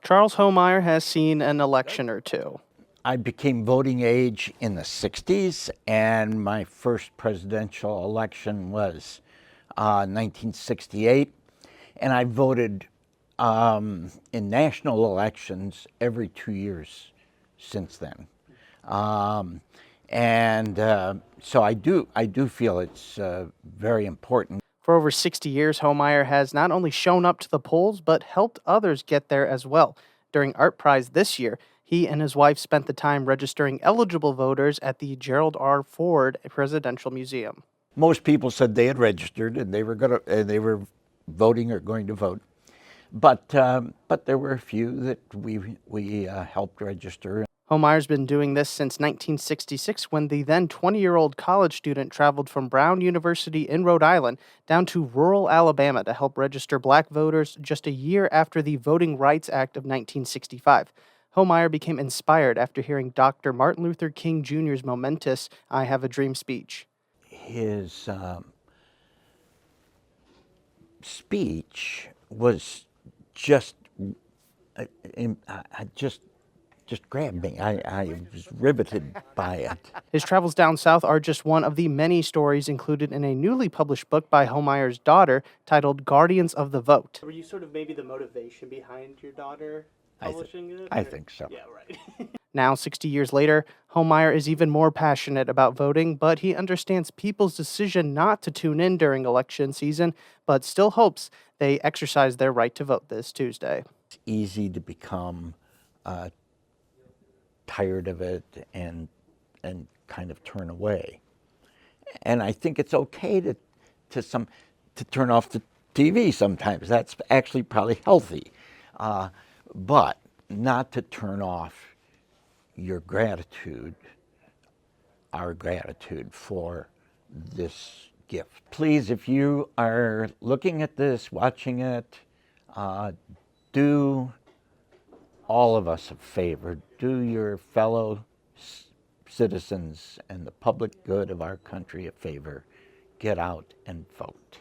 Charles Homeyer has seen an election or two. I became voting age in the 60s, and my first presidential election was 1968. And I voted in national elections every 2 years since then. So I do feel it's very important. For over 60 years, Homeyer has not only shown up to the polls, but helped others get there as well. During ArtPrize this year, he and his wife spent the time registering eligible voters at the Gerald R. Ford Presidential Museum. Most people said they had registered and they were voting or going to vote, but there were a few that we helped register. Homeyer's been doing this since 1966 when the then 20-year-old college student traveled from Brown University in Rhode Island down to rural Alabama to help register black voters just a year after the Voting Rights Act of 1965. Homeyer became inspired after hearing Dr. Martin Luther King Jr.'s momentous "I Have a Dream" speech. His speech was just just grabbed me. I was riveted by it. His travels down south are just one of the many stories included in a newly published book by Homeyer's daughter titled Guardians of the Vote. Were you sort of maybe the motivation behind your daughter publishing it? I think so. Yeah, right. Now, 60 years later, Homeyer is even more passionate about voting, but he understands people's decision not to tune in during election season, but still hopes they exercise their right to vote this Tuesday. It's easy to become tired of it and kind of turn away. And I think it's okay to turn off the TV sometimes. That's actually probably healthy, but not to turn off your gratitude, our gratitude for this gift. Please, if you are looking at this, watching it, do all of us a favor. Do your fellow citizens and the public good of our country a favor. Get out and vote.